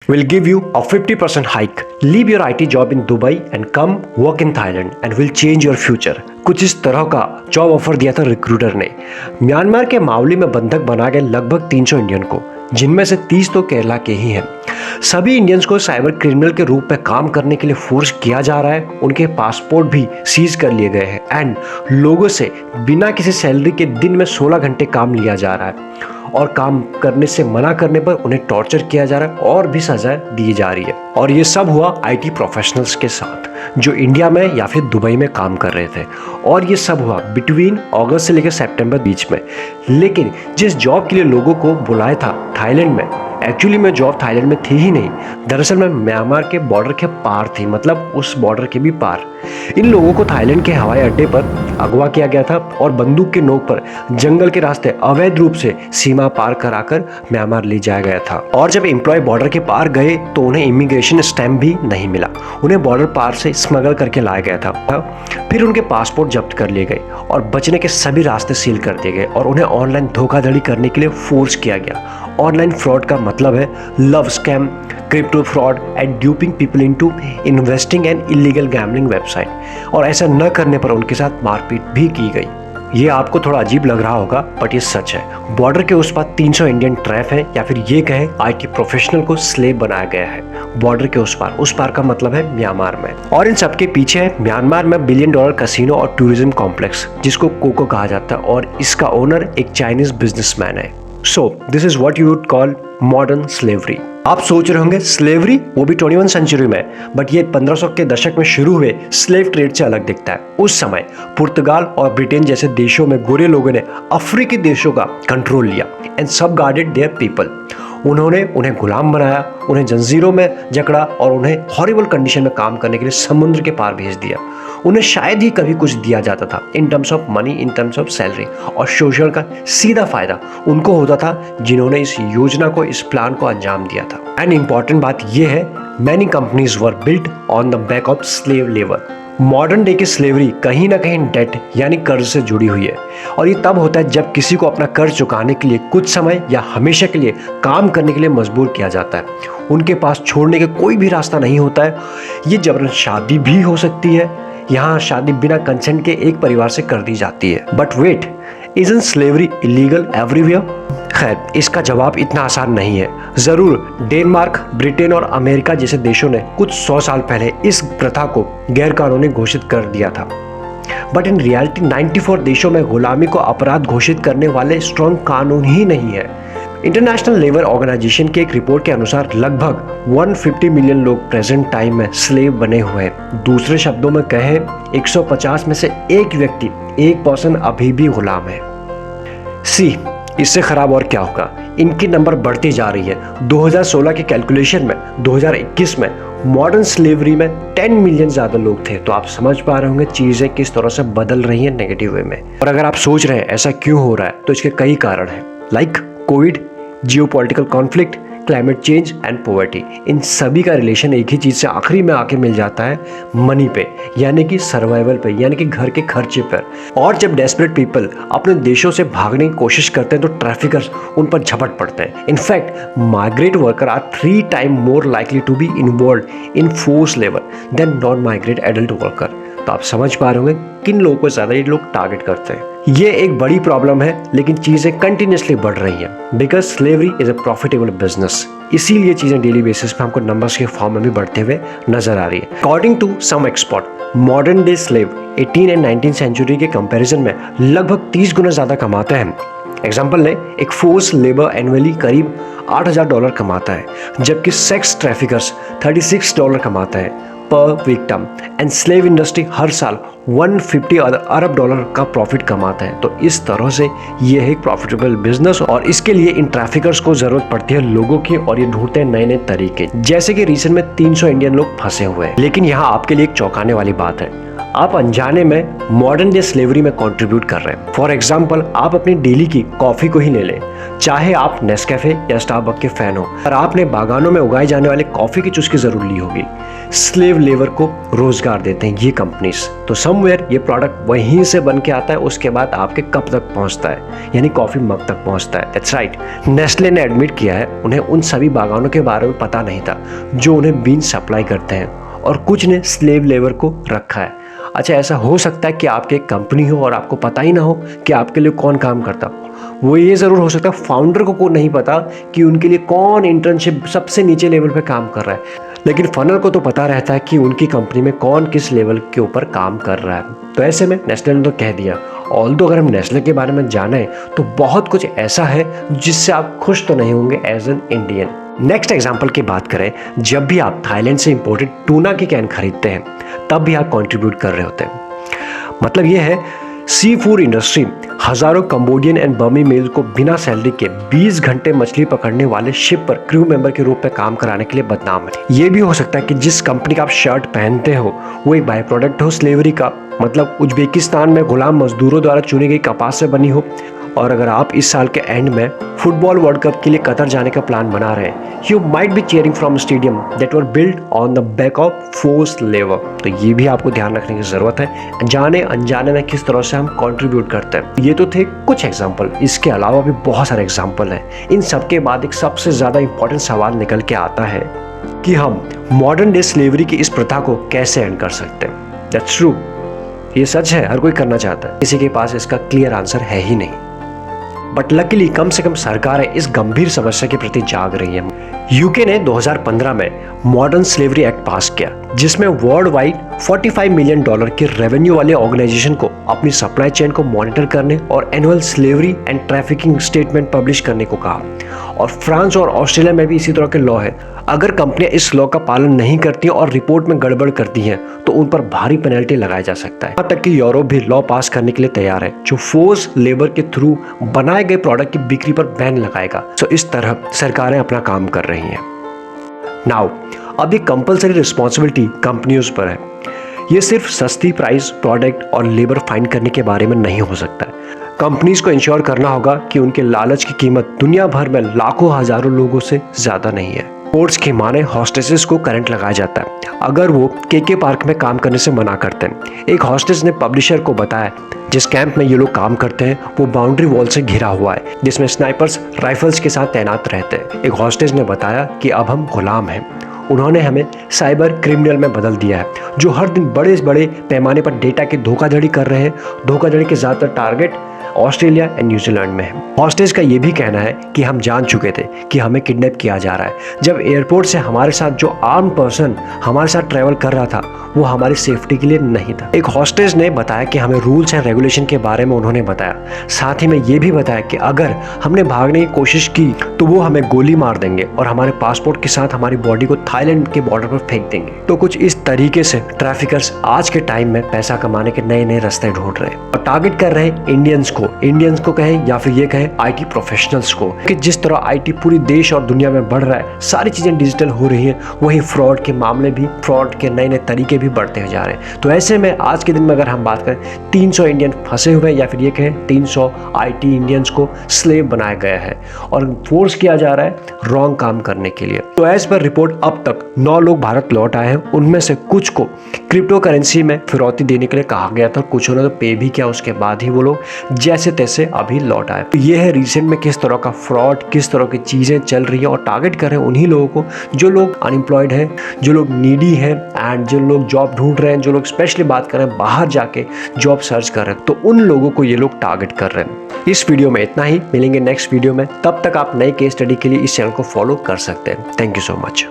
will give you a 50% hike. Leave your IT job in Dubai and come work in Thailand and will change your future. कुछ इस तरह का job offer दिया था recruiter ने। Myanmar के मावली में बंधक बना गए लगभग 300 इंडियन को, जिनमें से 30 तो केरला के ही हैं। सभी इंडियंस को साइबर क्रिमिनल के रूप में काम करने के लिए फोर्स किया जा रहा है। उनके पासपोर्ट भी सीज कर लिए गए हैं एंड लोगों से बिना किसी सैलरी के दिन में 16 घंटे काम लिया जा रहा है और काम करने से मना करने पर उन्हें टॉर्चर किया जा रहा है और भी सजा दी जा रही है। और ये सब हुआ आईटी प्रोफेशनल्स के साथ जो इंडिया में या फिर दुबई में काम कर रहे थे। और ये सब हुआ बिटवीन अगस्त से लेकर सितंबर बीच में। लेकिन जिस जॉब के लिए लोगों को बुलाया था थाईलैंड में, एक्चुअली में जॉब थाईलैंड में थी ही नहीं, दरअसल में म्यांमार के बॉर्डर के पार थी, मतलब उस बॉर्डर के भी पार। इन लोगों को थाईलैंड के हवाई अड्डे पर अगवा किया गया था और बंदूक के नोक पर जंगल के रास्ते अवैध रूप से सीमा पार कराकर म्यांमार ले जाया गया था। और जब एम्प्लॉय बॉर्डर के पार गए तो उन्हें इमिग्रेशन स्टैम्प भी नहीं मिला, उन्हें बॉर्डर पार से स्मगल करके लाया गया था। फिर उनके पासपोर्ट जब्त कर लिए गए और बचने के सभी रास्ते सील कर दिए गए और उन्हें ऑनलाइन धोखाधड़ी करने के लिए फोर्स किया गया। ऑनलाइन फ्रॉड का मतलब है love scam, crypto fraud and duping people into investing and illegal gambling website. और ऐसा न करने पर उनके साथ मारपीट भी की गई। ये आपको थोड़ा अजीब लग रहा होगा बट ये सच है। बॉर्डर के उस पार 300 इंडियन ट्रैप है या फिर ये कहे आईटी प्रोफेशनल को स्लेव बनाया गया है। बॉर्डर के उस पार का मतलब है म्यांमार में। और इन सबके पीछे है म्यांमार में $1 बिलियन कसिनो और टूरिज्म कॉम्प्लेक्स जिसको कोको कहा जाता है और इसका ओनर एक चाइनीज बिजनेसमैन है। So this is what you would call modern slavery। आप सोच रहे होंगे स्लेवरी, वो भी 21 सेंचुरी में, बट ये 1500 के दशक में शुरू हुए स्लेव ट्रेड से अलग दिखता है। उस समय पुर्तगाल और ब्रिटेन जैसे देशों में गोरे लोगों ने अफ्रीकी देशों का कंट्रोल लिया एंड सब गार्डेड देयर पीपल। उन्होंने उन्हें गुलाम बनाया, उन्हें जंजीरों में जकड़ा और उन्हें हॉरिबल कंडीशन में काम करने के लिए समुद्र के पार भेज दिया। उन्हें शायद ही कभी कुछ दिया जाता था in terms of money, in terms of salary, और सोशल का सीधा फायदा उनको होता था जिन्होंने इस योजना को, इस प्लान को अंजाम दिया था। एंड इंपॉर्टेंट बात यह है, many companies were built on the back of slave labour. Modern day की स्लेवरी कहीं ना कहीं डेट यानी कर्ज से जुड़ी हुई है और ये तब होता है जब किसी को अपना कर्ज चुकाने के लिए कुछ समय या हमेशा के लिए काम करने के लिए मजबूर किया जाता है। उनके पास छोड़ने का कोई भी रास्ता नहीं होता है। ये जबरन शादी भी हो सकती है, यहाँ शादी बिना कंसेंट के एक परिवार से कर दी जाती है। But wait, isn't slavery illegal everywhere? खैर, इसका जवाब इतना आसान नहीं है। जरूर डेनमार्क, ब्रिटेन और अमेरिका जैसे देशों ने कुछ 100 साल पहले इस प्रथा को गैरकानूनी घोषित कर दिया था, बट इन रियलिटी 94 देशों में गुलामी को अपराध घोषित करने वाले स्ट्रॉन्ग कानून ही नहीं है। इंटरनेशनल लेबर ऑर्गेनाइजेशन की एक रिपोर्ट के अनुसार लगभग 150 मिलियन लोग प्रेजेंट टाइम में स्लेव बने हुए हैं। दूसरे शब्दों में कहें, 150 में से एक व्यक्ति, 1% अभी भी गुलाम है। सी, इससे खराब और क्या होगा, इनकी नंबर बढ़ती जा रही है। 2016 के कैलकुलेशन में 2021 में मॉडर्न स्लेवरी में 10 मिलियन ज्यादा लोग थे। तो आप समझ पा रहे होंगे चीजें किस तरह से बदल रही हैं नेगेटिव वे में। और अगर आप सोच रहे हैं ऐसा क्यों हो रहा है तो इसके कई कारण हैं, like Covid, geopolitical conflict, climate change and poverty. इन सभी का रिलेशन एक ही चीज से आखिरी में आके मिल जाता है, मनी पे, यानी कि सर्वाइवल पे, यानी कि घर के खर्चे पर। और जब डेस्परेट पीपल अपने देशों से भागने की कोशिश करते हैं तो ट्रैफिकर्स उन पर झपट पड़ते हैं। In fact migrate worker are 3 time more likely to be involved in force labour than non migrate adult worker. तो आप समझ पा रहे होंगे किन लोगों को ज्यादा ये लोग टारगेट करते हैं। ये एक बड़ी प्रॉब्लम है, लेकिन चीजें कंटिन्यूसली बढ़ रही हैं because slavery is a profitable business. इसीलिए चीजें डेली बेसिस पे हमको नंबर्स के फॉर्म में भी बढ़ते हुए नजर आ रही है। According to some expert, modern day slave 18 and 19 century के कंपैरिजन में लगभग 30 गुना ज्यादा कमाते हैं। एग्जाम्पल ले, एक फोर्स लेबर एनुअली करीब $8,000 कमाता है, जबकि सेक्स ट्रैफिकर्स $36 कमाता है पर विक्टिम। एंड स्लेव इंडस्ट्री हर साल $150 अरब का प्रॉफिट कमाता है। तो इस तरह से ये है एक प्रॉफिटेबल बिजनेस और इसके लिए इन ट्रैफिकर्स को जरूरत पड़ती है लोगों की और ये ढूंढते हैं नए नए तरीके, जैसे कि रीसेंट में 300 इंडियन लोग फंसे हुए हैं। लेकिन यहाँ आपके लिए एक चौंकाने वाली बात है, आप अनजाने में मॉडर्न डे स्लेवरी में कंट्रीब्यूट कर रहे हैं। फॉर एग्जांपल, आप अपनी डेली की कॉफी को ही ले लें, चाहे आप नेस्कैफे या स्टारबक्स के फैन हो, और आपने बागानों में उगाए जाने वाले कॉफी की चुस्की जरूर ली होगी। स्लेव लेबर को रोजगार देते हैं ये कंपनीज। तो सम समवेयर ये प्रोडक्ट वहीं से बन के आता है, उसके बाद आपके कप तक पहुंचता है, यानी कॉफी मग तक पहुंचता है। दैट्स राइट, नेस्ले ने एडमिट किया है उन्हें उन सभी बागानों के बारे में पता नहीं था जो उन्हें बीन सप्लाई करते हैं, और कुछ ने स्लेव लेबर को रखा है। अच्छा, ऐसा हो सकता है कि आपकी एक कंपनी हो और आपको पता ही ना हो कि आपके लिए कौन काम करता। वो ये ज़रूर हो सकता है फाउंडर को नहीं पता कि उनके लिए कौन इंटर्नशिप सबसे नीचे लेवल पे काम कर रहा है, लेकिन फनल को तो पता रहता है कि उनकी कंपनी में कौन किस लेवल के ऊपर काम कर रहा है। तो ऐसे में नेस्ले ने तो कह दिया। ऑल्दो अगर हम नेस्ले के बारे में जाने तो बहुत कुछ ऐसा है जिससे आप खुश तो नहीं होंगे as an Indian. Next example की बात करें, जब भी आप थाईलैंड से इंपोर्टेड टूना की कैन खरीदते हैं तब भी आप कंट्रीब्यूट कर रहे होते हैं। मतलब ये है, सी फूड इंडस्ट्री हजारों कंबोडियन एंड बर्मी मेल को बिना सैलरी के 20 घंटे मछली पकड़ने वाले शिप पर क्रू मेंबर के रूप में काम कराने के लिए बदनाम है। ये भी हो सकता है कि जिस कंपनी का आप शर्ट पहनते हो वो एक बाय प्रोडक्ट हो स्लेवरी का, मतलब उज्बेकिस्तान में गुलाम मजदूरों द्वारा चुनी गई कपास से बनी हो। और अगर आप इस साल के एंड में फुटबॉल वर्ल्ड कप के लिए कतर जाने का प्लान बना रहे हैं, you might be cheering from stadium that were built on the back of forced labour. तो ये भी आपको ध्यान रखने की जरूरत है, जाने अनजाने में किस तरह से हम कंट्रीब्यूट करते हैं। ये तो थे कुछ एग्जाम्पल, इसके अलावा भी बहुत सारे एग्जाम्पल हैं। इन सबके बाद एक सबसे ज्यादा इंपॉर्टेंट सवाल निकल के आता है कि हम मॉडर्न डे स्लेवरी की इस प्रथा को कैसे एंड कर सकते हैं। दैट्स ट्रू, ये सच है, हर कोई करना चाहता है, किसी के पास इसका क्लियर आंसर है ही नहीं। बट लकीली कम से कम सरकारें इस गंभीर समस्या के प्रति जाग रही है। यूके ने 2015 में मॉडर्न स्लेवरी एक्ट पास किया, जिसमें वर्ल्ड वाइड $45 मिलियन की रेवेन्यू वाले ऑर्गेनाइजेशन को अपनी सप्लाई चेन को मॉनिटर करने और annual slavery and trafficking statement publish करने को कहा। और फ्रांस और ऑस्ट्रेलिया में भी इसी तरह के लॉ है। अगर कंपनियां इस लॉ का पालन नहीं करती और रिपोर्ट में गड़बड़ करती हैं तो उन पर भारी पेनल्टी लगाया जा सकता है। यहाँ तक कि यूरोप भी लॉ पास करने के लिए तैयार है जो फोर्स लेबर के थ्रू बनाए गए प्रोडक्ट की बिक्री पर बैन लगाएगा। तो इस तरह सरकारें अपना काम कर रही हैं। नाउ अब ये कंपलसरी रिस्पॉन्सिबिलिटी कंपनियों पर है। ये सिर्फ सस्ती प्राइस प्रोडक्ट और लेबर फाइन करने के बारे में नहीं हो सकता है। कंपनीज को इंश्योर करना होगा कि उनके लालच की कीमत दुनिया भर में लाखों हजारों लोगों से ज्यादा नहीं है। रिपोर्ट्स की माने हॉस्टेसेस को करंट लगाया जाता है अगर वो केके पार्क में काम करने से मना करते हैं। एक हॉस्टेस ने पब्लिशर को बताया जिस कैंप में ये लोग काम करते हैं वो बाउंड्री वॉल से घिरा हुआ है जिसमें स्नाइपर्स राइफल्स के साथ तैनात रहते हैं। एक हॉस्टेस ने बताया कि अब हम गुलाम हैं, उन्होंने हमें साइबर क्रिमिनल में बदल दिया है जो हर दिन बड़े बड़े पैमाने पर डेटा की धोखाधड़ी कर रहे हैं। धोखाधड़ी के ज्यादातर टारगेट ऑस्ट्रेलिया एंड न्यूजीलैंड में है। हॉस्टेज का ये भी कहना है कि हम जान चुके थे कि हमें किडनैप किया जा रहा है। जब एयरपोर्ट से हमारे साथ जो आर्म पर्सन हमारे साथ ट्रैवल कर रहा था वो हमारी सेफ्टी के लिए नहीं था। एक हॉस्टेज ने बताया कि हमें रूल्स एंड रेगुलेशन के बारे में उन्होंने बताया। साथ ही में ये भी बताया कि अगर हमने भागने की कोशिश की तो वो हमें गोली मार देंगे और हमारे पासपोर्ट के साथ हमारी बॉडी को थाईलैंड के बॉर्डर पर फेंक देंगे। तो कुछ इस तरीके से ट्रैफिकर्स आज के टाइम में पैसा कमाने के नए नए रास्ते ढूंढ रहे हैं और टारगेट कर रहे हैं इंडियंस को कहें या फिर ये कहें आईटी प्रोफेशनल्स को। कि जिस तरह आईटी पूरी देश और दुनिया में बढ़ रहा है, सारी चीजें डिजिटल हो रही हैं, वही फ्रॉड के मामले भी, फ्रॉड के नए नए तरीके भी बढ़ते जा रहे हैं। तो ऐसे में आज के दिन में अगर हम बात करें 300 इंडियन फंसे हुए या फिर ये कहें 300 आईटी इंडियंस को स्लेव बनाया गया है और फोर्स किया जा रहा है रॉन्ग काम करने के लिए। तो एज पर रिपोर्ट अब तक 9 लोग भारत लौट आए हैं, उनमें से कुछ को क्रिप्टो करेंसी में फिरौती देने के लिए कहा गया था, कुछ ने तो पे भी किया, उसके बाद ही वो लोग जैसे तैसे अभी लौट आए। तो ये है रिसेंट में किस तरह का फ्रॉड, किस तरह की चीजें चल रही है और टारगेट कर रहे हैं उन्हीं लोगों को जो लोग अनएम्प्लॉयड हैं, जो लोग नीडी हैं एंड जो लोग जॉब ढूंढ रहे हैं, जो लोग स्पेशली बात कर रहे हैं बाहर जाके जॉब सर्च कर रहे हैं, तो उन लोगों को ये लोग टारगेट कर रहे हैं। इस वीडियो में इतना ही, मिलेंगे नेक्स्ट वीडियो में। तब तक आप नए केस स्टडी के लिए इस चैनल को फॉलो कर सकते हैं। Thank you so much.